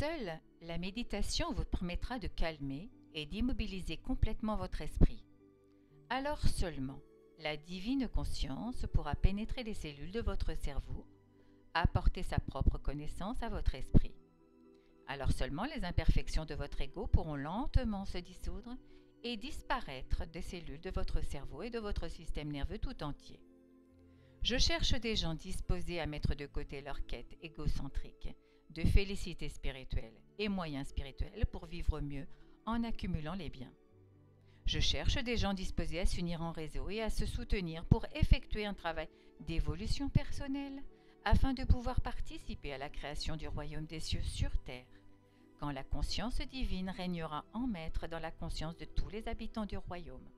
Seule la méditation vous permettra de calmer et d'immobiliser complètement votre esprit. Alors seulement, la divine conscience pourra pénétrer les cellules de votre cerveau, apporter sa propre connaissance à votre esprit. Alors seulement les imperfections de votre ego pourront lentement se dissoudre et disparaître des cellules de votre cerveau et de votre système nerveux tout entier. Je cherche des gens disposés à mettre de côté leur quête égocentrique, de félicité spirituelle et moyens spirituels pour vivre mieux en accumulant les biens. Je cherche des gens disposés à s'unir en réseau et à se soutenir pour effectuer un travail d'évolution personnelle afin de pouvoir participer à la création du royaume des cieux sur terre, quand la conscience divine régnera en maître dans la conscience de tous les habitants du royaume.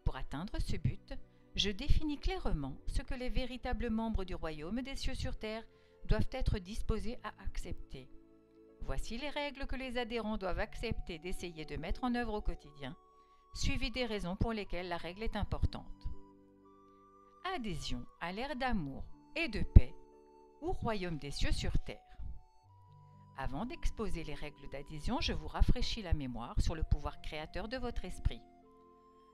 Pour atteindre ce but, je définis clairement ce que les véritables membres du royaume des cieux sur terre doivent être disposés à accepter. Voici les règles que les adhérents doivent accepter d'essayer de mettre en œuvre au quotidien, suivi des raisons pour lesquelles la règle est importante. Adhésion à l'ère d'amour et de paix au royaume des cieux sur terre. Avant d'exposer les règles d'adhésion, je vous rafraîchis la mémoire sur le pouvoir créateur de votre esprit.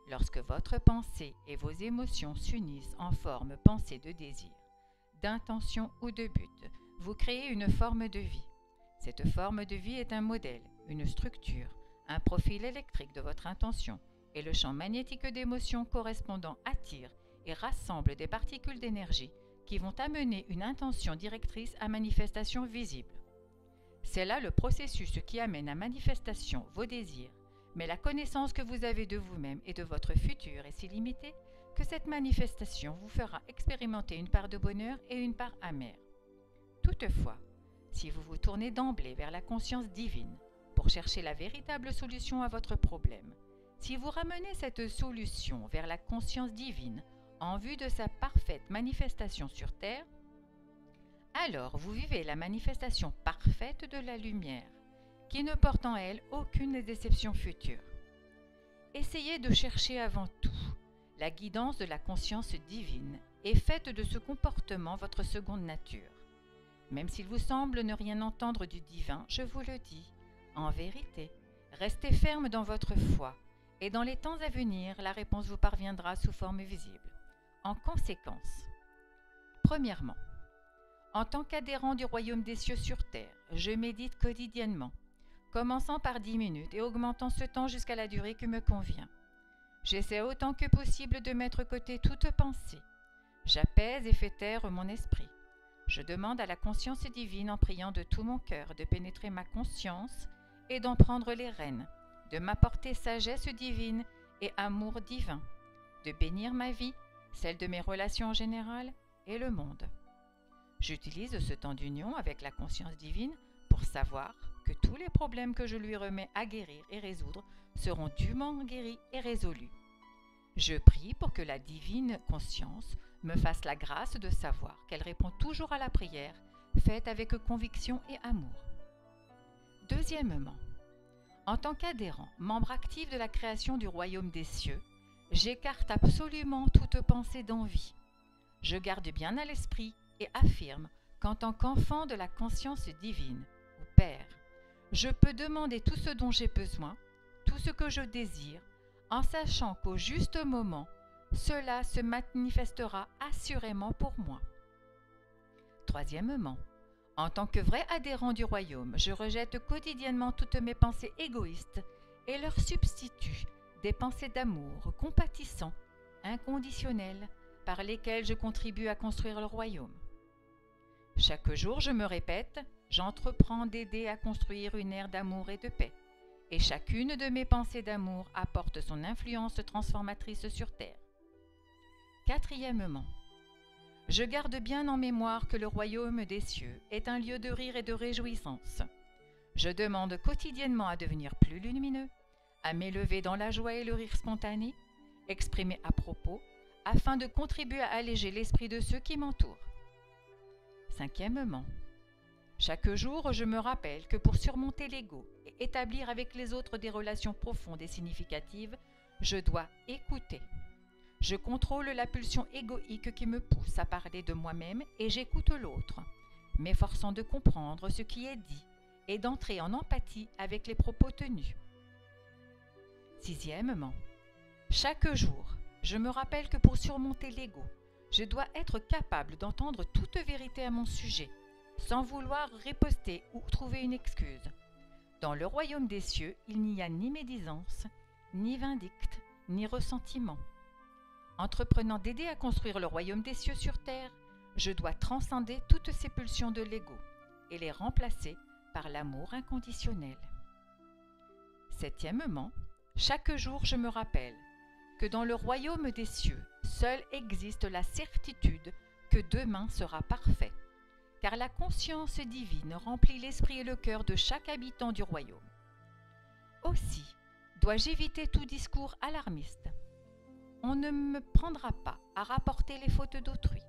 Lorsque votre pensée et vos émotions s'unissent en forme pensée de désir, d'intention ou de but, vous créez une forme de vie. Cette forme de vie est un modèle, une structure, un profil électrique de votre intention, et le champ magnétique d'émotions correspondant attire et rassemble des particules d'énergie qui vont amener une intention directrice à manifestation visible. C'est là le processus qui amène à manifestation vos désirs, mais la connaissance que vous avez de vous-même et de votre futur est si limitée que cette manifestation vous fera expérimenter une part de bonheur et une part amère. Toutefois, si vous vous tournez d'emblée vers la conscience divine pour chercher la véritable solution à votre problème, si vous ramenez cette solution vers la conscience divine en vue de sa parfaite manifestation sur Terre, alors vous vivez la manifestation parfaite de la lumière, qui ne porte en elle aucune déception future. Essayez de chercher avant tout la guidance de la conscience divine et faites de ce comportement votre seconde nature. Même s'il vous semble ne rien entendre du divin, je vous le dis, en vérité, restez ferme dans votre foi, et dans les temps à venir, la réponse vous parviendra sous forme visible. En conséquence, premièrement, en tant qu'adhérent du royaume des cieux sur terre, je médite quotidiennement, commençant par 10 minutes et augmentant ce temps jusqu'à la durée qui me convient. J'essaie autant que possible de mettre de côté toute pensée. J'apaise et fais taire mon esprit. Je demande à la conscience divine en priant de tout mon cœur de pénétrer ma conscience et d'en prendre les rênes, de m'apporter sagesse divine et amour divin, de bénir ma vie, celle de mes relations en général et le monde. J'utilise ce temps d'union avec la conscience divine pour savoir que tous les problèmes que je lui remets à guérir et résoudre seront dûment guéris et résolus. Je prie pour que la divine conscience me fasse la grâce de savoir qu'elle répond toujours à la prière, faite avec conviction et amour. Deuxièmement, en tant qu'adhérent, membre actif de la création du royaume des cieux, j'écarte absolument toute pensée d'envie. Je garde bien à l'esprit et affirme qu'en tant qu'enfant de la conscience divine, ou Père, je peux demander tout ce dont j'ai besoin, tout ce que je désire, en sachant qu'au juste moment, cela se manifestera assurément pour moi. Troisièmement, en tant que vrai adhérent du royaume, je rejette quotidiennement toutes mes pensées égoïstes et leur substitue des pensées d'amour compatissant, inconditionnelles, par lesquelles je contribue à construire le royaume. Chaque jour, je me répète, j'entreprends d'aider à construire une ère d'amour et de paix, et chacune de mes pensées d'amour apporte son influence transformatrice sur Terre. Quatrièmement, je garde bien en mémoire que le royaume des cieux est un lieu de rire et de réjouissance. Je demande quotidiennement à devenir plus lumineux, à m'élever dans la joie et le rire spontané, exprimé à propos, afin de contribuer à alléger l'esprit de ceux qui m'entourent. Cinquièmement, chaque jour, je me rappelle que pour surmonter l'ego et établir avec les autres des relations profondes et significatives, je dois écouter. Je contrôle la pulsion égoïque qui me pousse à parler de moi-même et j'écoute l'autre, m'efforçant de comprendre ce qui est dit et d'entrer en empathie avec les propos tenus. Sixièmement, chaque jour, je me rappelle que pour surmonter l'ego, je dois être capable d'entendre toute vérité à mon sujet, sans vouloir riposter ou trouver une excuse. Dans le royaume des cieux, il n'y a ni médisance, ni vindicte, ni ressentiment. Entreprenant d'aider à construire le royaume des cieux sur terre, je dois transcender toutes ces pulsions de l'ego et les remplacer par l'amour inconditionnel. Septièmement, chaque jour je me rappelle que dans le royaume des cieux, seule existe la certitude que demain sera parfait, car la conscience divine remplit l'esprit et le cœur de chaque habitant du royaume. Aussi, dois-je éviter tout discours alarmiste. On ne me prendra pas à rapporter les fautes d'autrui.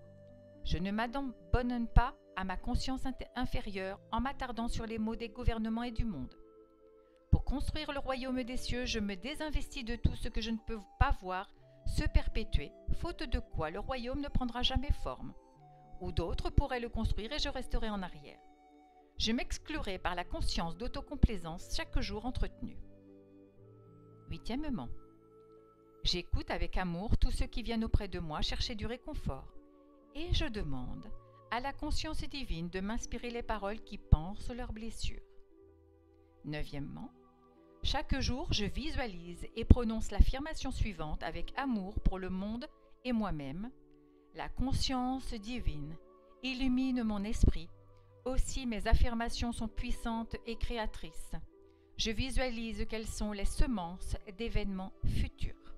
Je ne m'abandonne pas à ma conscience inférieure en m'attardant sur les maux des gouvernements et du monde. Pour construire le royaume des cieux, je me désinvestis de tout ce que je ne peux pas voir se perpétuer, faute de quoi le royaume ne prendra jamais forme, ou d'autres pourraient le construire et je resterai en arrière. Je m'exclurai par la conscience d'autocomplaisance chaque jour entretenue. Huitièmement, j'écoute avec amour tous ceux qui viennent auprès de moi chercher du réconfort, et je demande à la conscience divine de m'inspirer les paroles qui pansent leurs blessures. Neuvièmement, chaque jour, je visualise et prononce l'affirmation suivante avec amour pour le monde et moi-même. La conscience divine illumine mon esprit. Aussi, mes affirmations sont puissantes et créatrices. Je visualise qu'elles sont les semences d'événements futurs.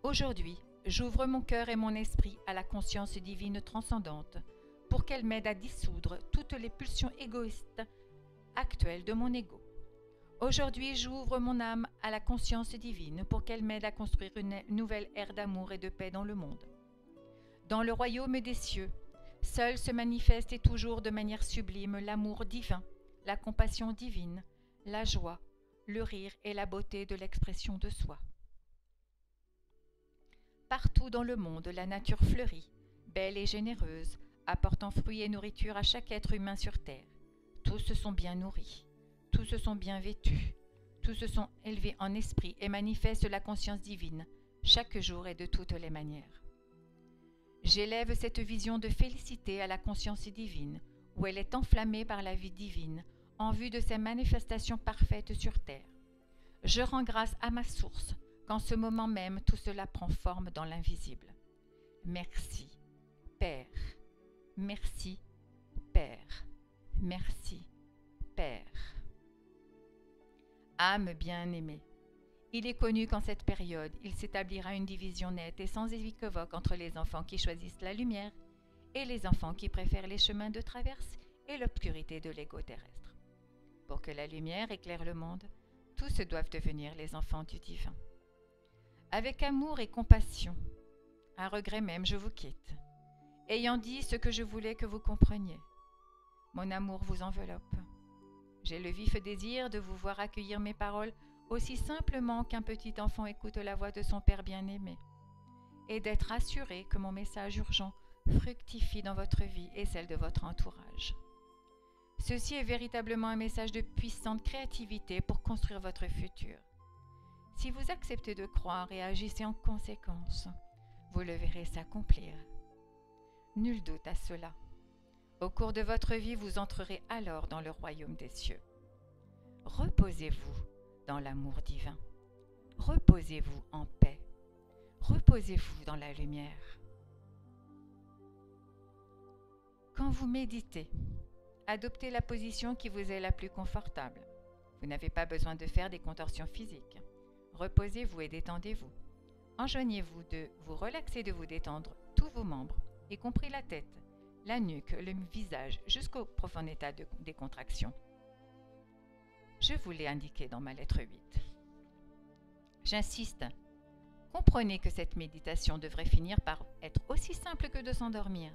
Aujourd'hui, j'ouvre mon cœur et mon esprit à la conscience divine transcendante pour qu'elle m'aide à dissoudre toutes les pulsions égoïstes actuelles de mon ego. Aujourd'hui, j'ouvre mon âme à la conscience divine pour qu'elle m'aide à construire une nouvelle ère d'amour et de paix dans le monde. Dans le royaume des cieux, seul se manifeste et toujours de manière sublime l'amour divin, la compassion divine, la joie, le rire et la beauté de l'expression de soi. Partout dans le monde, la nature fleurit, belle et généreuse, apportant fruits et nourriture à chaque être humain sur terre. Tous se sont bien nourris, tous se sont bien vêtus, tous se sont élevés en esprit et manifestent la conscience divine, chaque jour et de toutes les manières. J'élève cette vision de félicité à la conscience divine, où elle est enflammée par la vie divine, en vue de ses manifestations parfaites sur terre. Je rends grâce à ma source, qu'en ce moment même tout cela prend forme dans l'invisible. Merci, Père. Merci, Père. Merci, Père. Âme bien-aimée, il est connu qu'en cette période, il s'établira une division nette et sans équivoque entre les enfants qui choisissent la lumière et les enfants qui préfèrent les chemins de traverse et l'obscurité de l'ego terrestre. Pour que la lumière éclaire le monde, tous doivent devenir les enfants du divin. Avec amour et compassion, à regret même, je vous quitte. Ayant dit ce que je voulais que vous compreniez, mon amour vous enveloppe. J'ai le vif désir de vous voir accueillir mes paroles aussi simplement qu'un petit enfant écoute la voix de son Père bien-aimé, et d'être assuré que mon message urgent fructifie dans votre vie et celle de votre entourage. Ceci est véritablement un message de puissante créativité pour construire votre futur. Si vous acceptez de croire et agissez en conséquence, vous le verrez s'accomplir. Nul doute à cela. Au cours de votre vie, vous entrerez alors dans le royaume des cieux. Reposez-vous dans l'amour divin. Reposez-vous en paix. Reposez-vous dans la lumière. Quand vous méditez, adoptez la position qui vous est la plus confortable. Vous n'avez pas besoin de faire des contorsions physiques. Reposez-vous et détendez-vous. Enjoignez-vous de vous relaxer, de vous détendre tous vos membres, y compris la tête, la nuque, le visage, jusqu'au profond état de décontraction. Je vous l'ai indiqué dans ma lettre 8. J'insiste, comprenez que cette méditation devrait finir par être aussi simple que de s'endormir.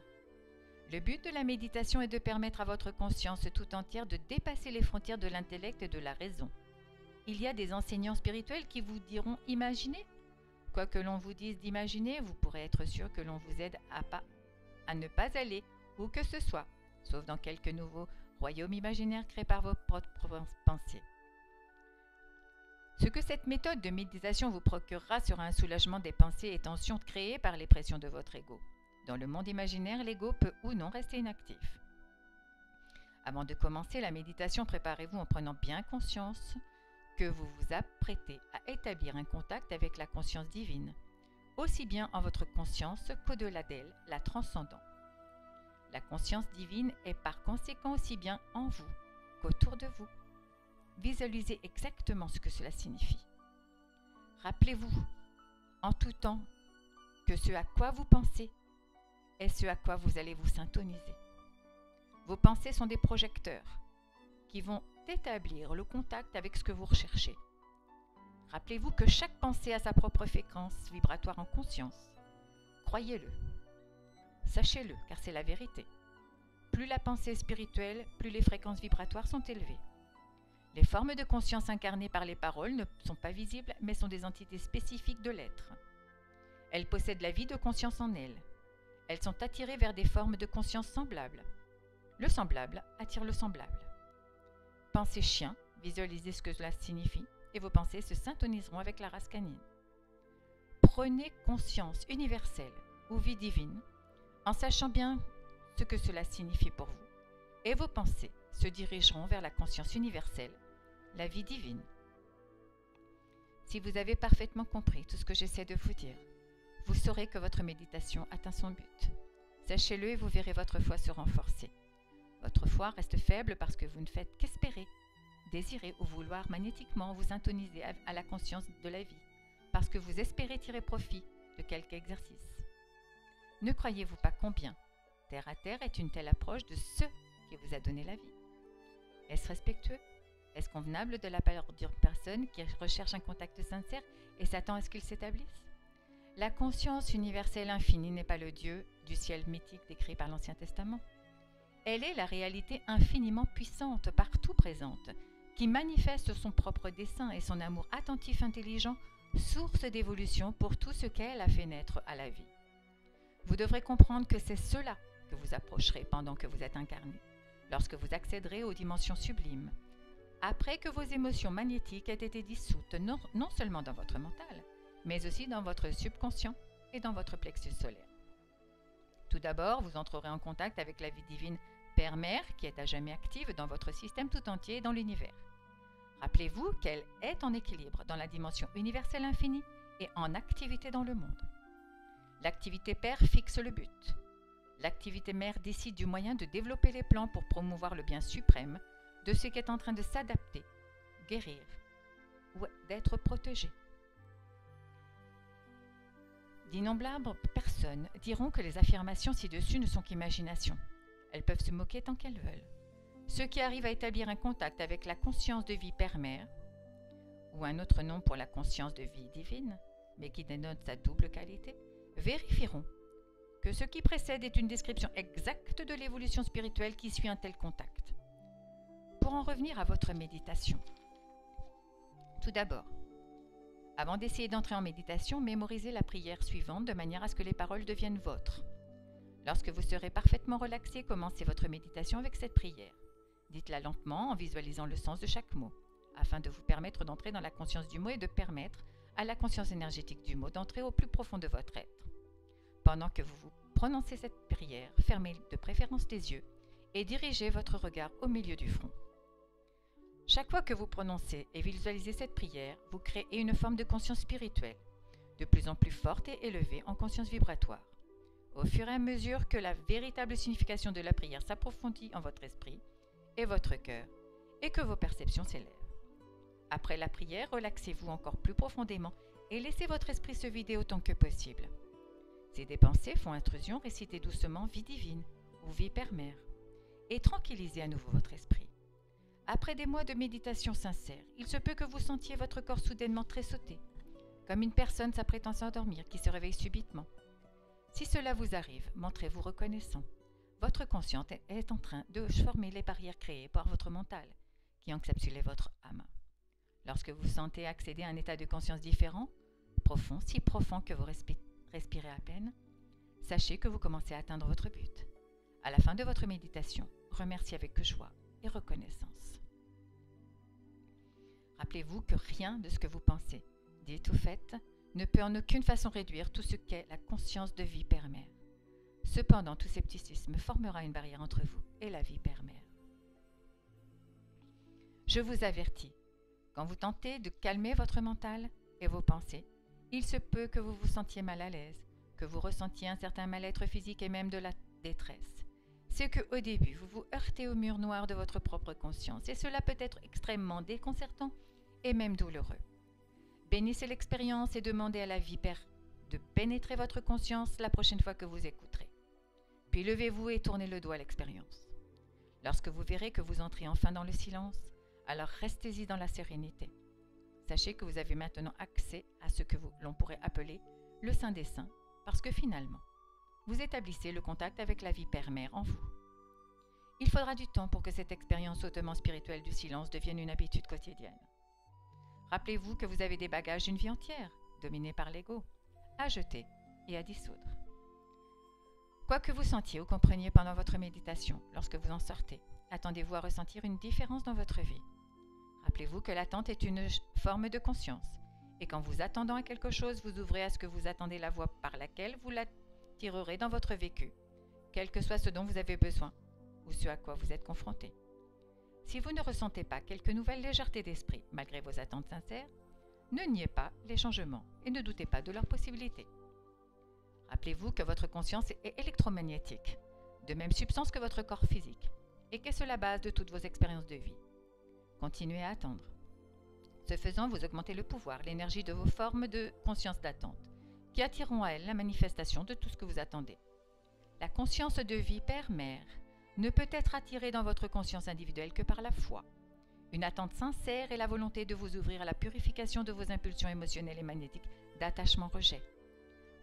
Le but de la méditation est de permettre à votre conscience tout entière de dépasser les frontières de l'intellect et de la raison. Il y a des enseignants spirituels qui vous diront « imaginez ». Quoi que l'on vous dise d'imaginer, vous pourrez être sûr que l'on vous aide à ne pas aller où que ce soit, sauf dans quelques nouveaux royaumes imaginaires créés par vos propres pensées. Ce que cette méthode de méditation vous procurera sera un soulagement des pensées et tensions créées par les pressions de votre ego. Dans le monde imaginaire, l'ego peut ou non rester inactif. Avant de commencer la méditation, préparez-vous en prenant bien conscience que vous vous apprêtez à établir un contact avec la conscience divine, aussi bien en votre conscience qu'au-delà d'elle, la transcendant. La conscience divine est par conséquent aussi bien en vous qu'autour de vous. Visualisez exactement ce que cela signifie. Rappelez-vous en tout temps que ce à quoi vous pensez est ce à quoi vous allez vous syntoniser. Vos pensées sont des projecteurs qui vont établir le contact avec ce que vous recherchez. Rappelez-vous que chaque pensée a sa propre fréquence vibratoire en conscience. Croyez-le. Sachez-le, car c'est la vérité. Plus la pensée est spirituelle, plus les fréquences vibratoires sont élevées. Les formes de conscience incarnées par les paroles ne sont pas visibles, mais sont des entités spécifiques de l'être. Elles possèdent la vie de conscience en elles. Elles sont attirées vers des formes de conscience semblables. Le semblable attire le semblable. Pensez chien, visualisez ce que cela signifie, et vos pensées se syntoniseront avec la race canine. Prenez conscience universelle ou vie divine, en sachant bien ce que cela signifie pour vous, et vos pensées se dirigeront vers la conscience universelle, la vie divine. Si vous avez parfaitement compris tout ce que j'essaie de vous dire, vous saurez que votre méditation atteint son but. Sachez-le et vous verrez votre foi se renforcer. Votre foi reste faible parce que vous ne faites qu'espérer, désirer ou vouloir magnétiquement vous syntoniser à la conscience de la vie, parce que vous espérez tirer profit de quelque exercice. Ne croyez-vous pas combien terre à terre est une telle approche de ce qui vous a donné la vie? Est-ce respectueux? Est-ce convenable de la part d'une personne qui recherche un contact sincère et s'attend à ce qu'il s'établisse? La conscience universelle infinie n'est pas le Dieu du ciel mythique décrit par l'Ancien Testament. Elle est la réalité infiniment puissante, partout présente, qui manifeste son propre dessein et son amour attentif intelligent, source d'évolution pour tout ce qu'elle a fait naître à la vie. Vous devrez comprendre que c'est cela que vous approcherez pendant que vous êtes incarné, lorsque vous accéderez aux dimensions sublimes, après que vos émotions magnétiques aient été dissoutes non seulement dans votre mental, mais aussi dans votre subconscient et dans votre plexus solaire. Tout d'abord, vous entrerez en contact avec la vie divine Père-Mère qui est à jamais active dans votre système tout entier et dans l'univers. Rappelez-vous qu'elle est en équilibre dans la dimension universelle infinie et en activité dans le monde. L'activité Père fixe le but. L'activité Mère décide du moyen de développer les plans pour promouvoir le bien suprême de ce qui est en train de s'adapter, guérir ou d'être protégé. D'innombrables personnes diront que les affirmations ci-dessus ne sont qu'imagination. Elles peuvent se moquer tant qu'elles veulent. Ceux qui arrivent à établir un contact avec la conscience de vie Père-Mère, ou un autre nom pour la conscience de vie divine, mais qui dénote sa double qualité, vérifieront que ce qui précède est une description exacte de l'évolution spirituelle qui suit un tel contact. Pour en revenir à votre méditation, tout d'abord, avant d'essayer d'entrer en méditation, mémorisez la prière suivante de manière à ce que les paroles deviennent vôtres. Lorsque vous serez parfaitement relaxé, commencez votre méditation avec cette prière. Dites-la lentement en visualisant le sens de chaque mot, afin de vous permettre d'entrer dans la conscience du mot et de permettre à la conscience énergétique du mot d'entrer au plus profond de votre être. Pendant que vous prononcez cette prière, fermez de préférence les yeux et dirigez votre regard au milieu du front. Chaque fois que vous prononcez et visualisez cette prière, vous créez une forme de conscience spirituelle, de plus en plus forte et élevée en conscience vibratoire. Au fur et à mesure que la véritable signification de la prière s'approfondit en votre esprit et votre cœur, et que vos perceptions s'élèvent. Après la prière, relaxez-vous encore plus profondément et laissez votre esprit se vider autant que possible. Si des pensées font intrusion, récitez doucement « Vie divine » ou « Vie Père-Mère » et tranquillisez à nouveau votre esprit. Après des mois de méditation sincère, il se peut que vous sentiez votre corps soudainement tressauter, comme une personne s'apprêtant à s'endormir qui se réveille subitement. Si cela vous arrive, montrez-vous reconnaissant. Votre conscience est en train de former les barrières créées par votre mental, qui encapsulait votre âme. Lorsque vous sentez accéder à un état de conscience différent, profond, si profond que vous respirez à peine, sachez que vous commencez à atteindre votre but. À la fin de votre méditation, remerciez avec joie et reconnaissance. Rappelez-vous que rien de ce que vous pensez, dites ou faites, ne peut en aucune façon réduire tout ce qu'est la conscience de vie Père-Mère. Cependant, tout scepticisme formera une barrière entre vous et la vie Père-Mère. Je vous avertis, quand vous tentez de calmer votre mental et vos pensées, il se peut que vous vous sentiez mal à l'aise, que vous ressentiez un certain mal-être physique et même de la détresse. C'est qu'au début, vous vous heurtez au mur noir de votre propre conscience et cela peut être extrêmement déconcertant et même douloureux. Bénissez l'expérience et demandez à la vie Père de pénétrer votre conscience la prochaine fois que vous écouterez. Puis levez-vous et tournez le dos à l'expérience. Lorsque vous verrez que vous entrez enfin dans le silence, alors restez-y dans la sérénité. Sachez que vous avez maintenant accès à ce que l'on pourrait appeler le Saint des Saints, parce que finalement, vous établissez le contact avec la vie Père-Mère en vous. Il faudra du temps pour que cette expérience hautement spirituelle du silence devienne une habitude quotidienne. Rappelez-vous que vous avez des bagages d'une vie entière, dominés par l'ego, à jeter et à dissoudre. Quoi que vous sentiez ou compreniez pendant votre méditation, lorsque vous en sortez, attendez-vous à ressentir une différence dans votre vie. Rappelez-vous que l'attente est une forme de conscience, et qu'en vous attendant à quelque chose, vous ouvrez à ce que vous attendez la voie par laquelle vous l'attirerez dans votre vécu, quel que soit ce dont vous avez besoin, ou ce à quoi vous êtes confronté. Si vous ne ressentez pas quelque nouvelle légèreté d'esprit, malgré vos attentes sincères, ne niez pas les changements et ne doutez pas de leurs possibilités. Rappelez-vous que votre conscience est électromagnétique, de même substance que votre corps physique, et qu'elle est la base de toutes vos expériences de vie. Continuez à attendre. Ce faisant, vous augmentez le pouvoir, l'énergie de vos formes de conscience d'attente, qui attireront à elles la manifestation de tout ce que vous attendez. La conscience de vie Père-Mère ne peut être attirée dans votre conscience individuelle que par la foi. Une attente sincère et la volonté de vous ouvrir à la purification de vos impulsions émotionnelles et magnétiques d'attachement-rejet.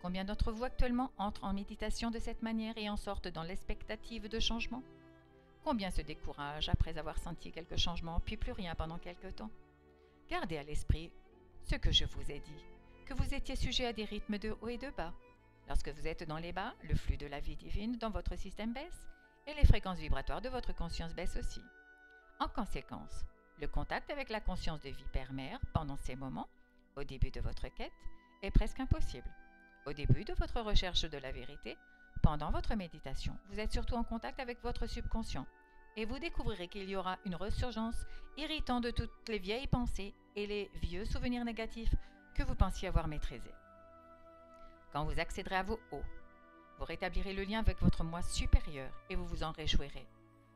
Combien d'entre vous actuellement entrent en méditation de cette manière et en sortent dans l'expectative de changement? Combien se découragent après avoir senti quelques changements, puis plus rien pendant quelque temps? Gardez à l'esprit ce que je vous ai dit, que vous étiez sujet à des rythmes de haut et de bas. Lorsque vous êtes dans les bas, le flux de la vie divine dans votre système baisse et les fréquences vibratoires de votre conscience baissent aussi. En conséquence, le contact avec la conscience de vie Père-Mère pendant ces moments, au début de votre quête, est presque impossible. Au début de votre recherche de la vérité, pendant votre méditation, vous êtes surtout en contact avec votre subconscient et vous découvrirez qu'il y aura une ressurgence irritante de toutes les vieilles pensées et les vieux souvenirs négatifs que vous pensiez avoir maîtrisés. Quand vous accéderez à vos hauts, vous rétablirez le lien avec votre moi supérieur et vous vous en réjouirez.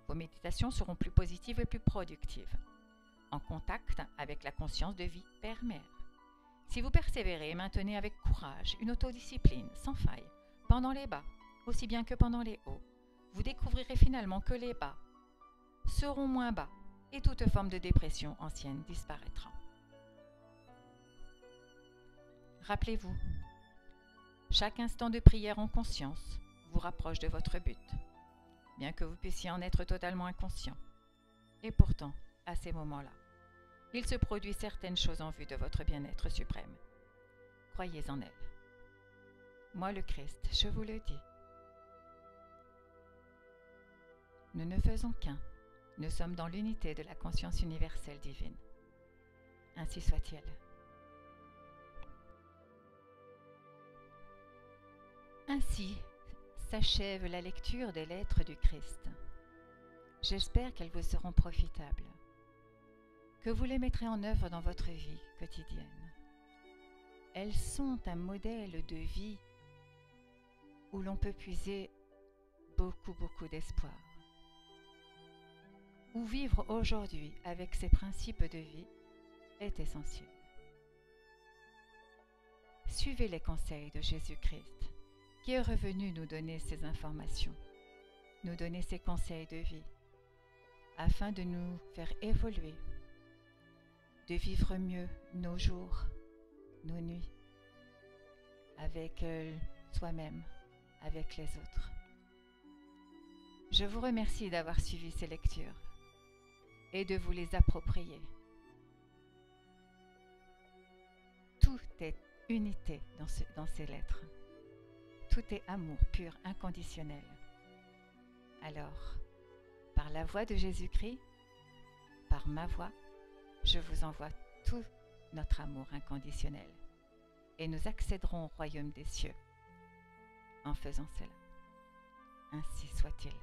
Vos méditations seront plus positives et plus productives, en contact avec la conscience de vie Père-Mère. Si vous persévérez et maintenez avec courage une autodiscipline sans faille pendant les bas, aussi bien que pendant les hauts, vous découvrirez finalement que les bas seront moins bas et toute forme de dépression ancienne disparaîtra. Rappelez-vous, chaque instant de prière en conscience vous rapproche de votre but, bien que vous puissiez en être totalement inconscient. Et pourtant, à ces moments-là, il se produit certaines choses en vue de votre bien-être suprême. Croyez en elles. Moi, le Christ, je vous le dis. Nous ne faisons qu'un. Nous sommes dans l'unité de la conscience universelle divine. Ainsi soit-il. Ainsi s'achève la lecture des lettres du Christ. J'espère qu'elles vous seront profitables, que vous les mettrez en œuvre dans votre vie quotidienne. Elles sont un modèle de vie où l'on peut puiser beaucoup d'espoir. Où vivre aujourd'hui avec ces principes de vie est essentiel. Suivez les conseils de Jésus-Christ, qui est revenu nous donner ces informations, nous donner ces conseils de vie, afin de nous faire évoluer, de vivre mieux nos jours, nos nuits, avec soi-même, avec les autres. Je vous remercie d'avoir suivi ces lectures et de vous les approprier. Tout est unité dans ces lettres. Tout est amour pur, inconditionnel. Alors, par la voix de Jésus-Christ, par ma voix, je vous envoie tout notre amour inconditionnel et nous accéderons au royaume des cieux en faisant cela. Ainsi soit-il.